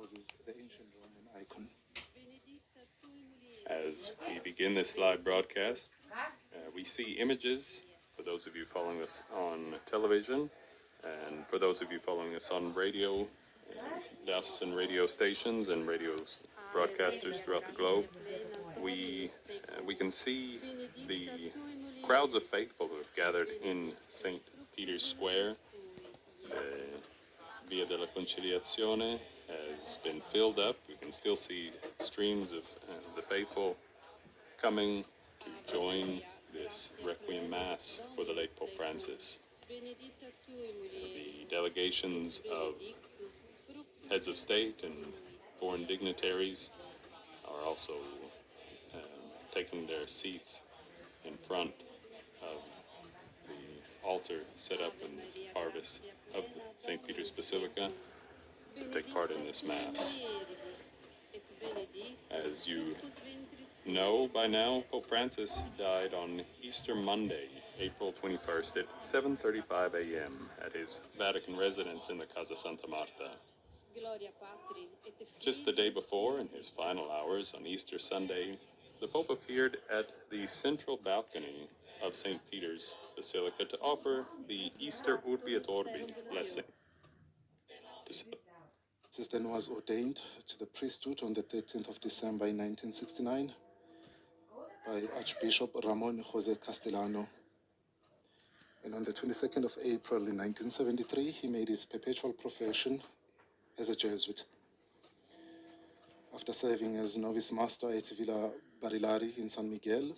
houses the ancient Roman icon. As we begin this live broadcast, we see images for those of you following us on television and for those of you following us on radio, diocesan radio stations and radio broadcasters throughout the globe. We can see the crowds of faithful who have gathered in St. Peter's Square. The Via della Conciliazione has been filled up. We can still see streams of the faithful coming to join this Requiem Mass for the late Pope Francis. The delegations of heads of state and foreign dignitaries are also taking their seats in front of the altar set up in the Parvis of St. Peter's Basilica to take part in this Mass. As you know by now, Pope Francis died on Easter Monday, April 21st at 7:35 a.m. at his Vatican residence in the Casa Santa Marta. Just the day before, in his final hours on Easter Sunday, the Pope appeared at the central balcony of St. Peter's Basilica to offer the Easter Urbi et Orbi blessing. This then was ordained to the priesthood on the 13th of December in 1969 by Archbishop Ramon Jose Castellano. And on the 22nd of April in 1973, he made his perpetual profession as a Jesuit. After serving as novice master at Villa Barilari in San Miguel,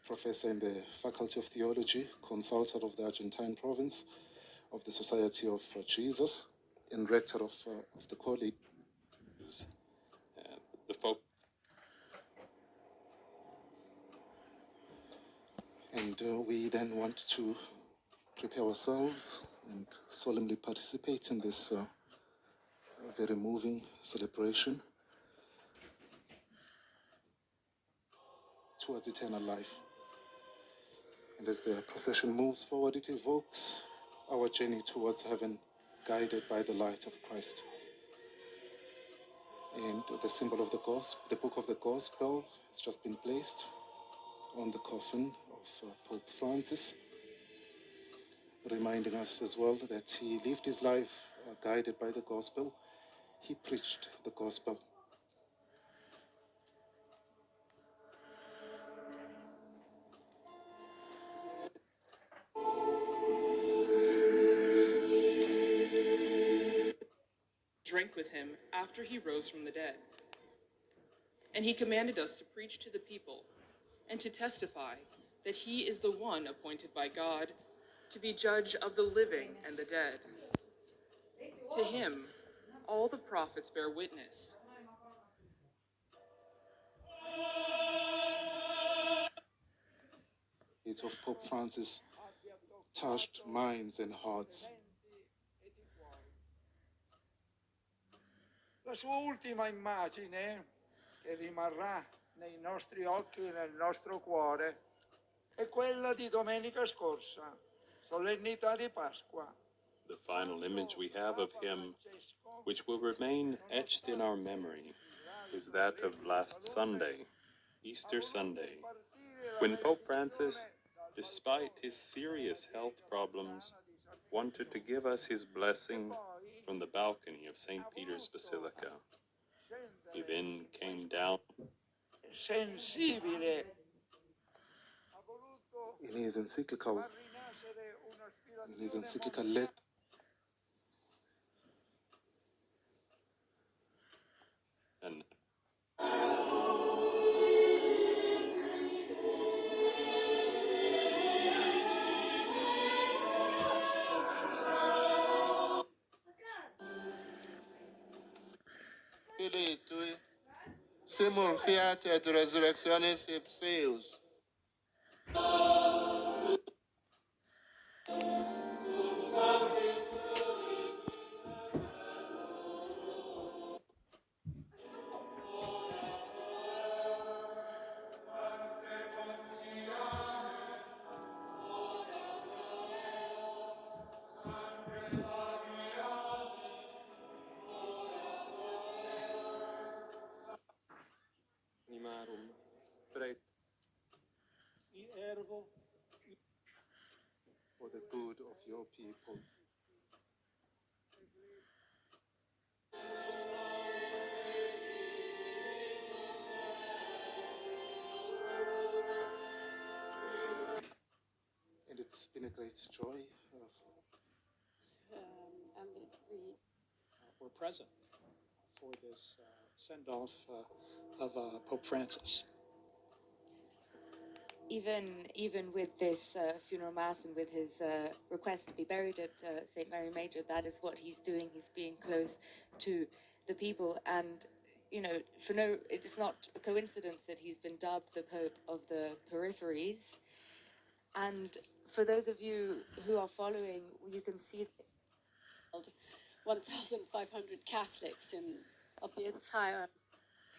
professor in the Faculty of Theology, consultor of the Argentine province of the Society of Jesus, and rector of the college. The folk. And we then want to prepare ourselves and solemnly participate in this very moving celebration towards eternal life. And as the procession moves forward, it evokes our journey towards heaven, guided by the light of Christ. And the symbol of the gospel, the book of the gospel, has just been placed on the coffin of Pope Francis, reminding us as well that he lived his life guided by the gospel. He preached the gospel. Drank with him after he rose from the dead. And he commanded us to preach to the people and to testify that he is the one appointed by God to be judge of the living and the dead. To him, all the prophets bear witness. It of Pope Francis touched minds and hearts. La sua ultima immagine, che rimarrà nei nostri occhi e nel nostro cuore, è quella di domenica scorsa, solennità di Pasqua. The final image we have of him, which will remain etched in our memory, is that of last Sunday, Easter Sunday, when Pope Francis, despite his serious health problems, wanted to give us his blessing from the balcony of St. Peter's Basilica. He then came down. Sensibile. In his encyclical letter, And Spiritui, simul fiat et resurrectionis ipseus. for the good of your people. And it's been a great joy. And we were present for this send-off of Pope Francis. Even with this funeral mass and with his request to be buried at St. Mary Major, that is what he's doing. He's being close to the people, and it is not a coincidence that he's been dubbed the Pope of the peripheries. And for those of you who are following, you can see 1,500 Catholics of the entire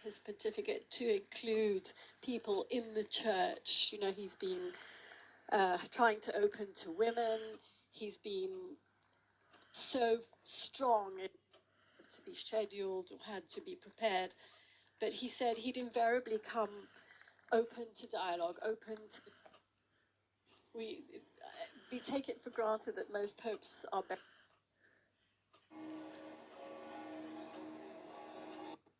his pontificate to include people in the church. He's been trying to open to women. He's been so strong to be scheduled or had to be prepared. But he said he'd invariably come open to dialogue, open to... We take it for granted that most popes are better.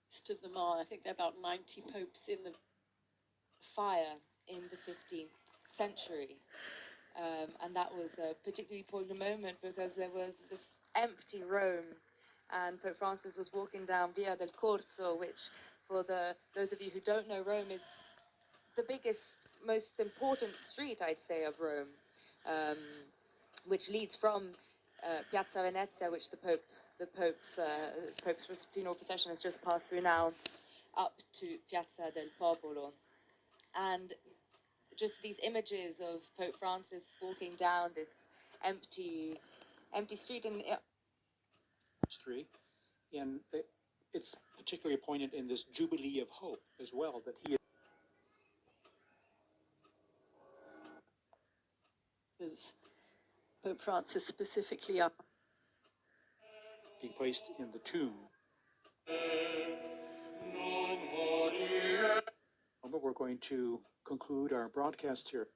Most of them are. I think there are about 90 popes in the fire in the 15th century. And that was a particularly poignant moment because there was this empty Rome, and Pope Francis was walking down Via del Corso, which, for those of you who don't know, Rome is the biggest, most important street, I'd say, of Rome, which leads from Piazza Venezia, which the Pope's funeral procession has just passed through now, up to Piazza del Popolo. And just these images of Pope Francis walking down this empty street, and History, and it's particularly poignant in this Jubilee of Hope as well, that he is Pope Francis specifically up. being placed in the tomb. But we're going to conclude our broadcast here.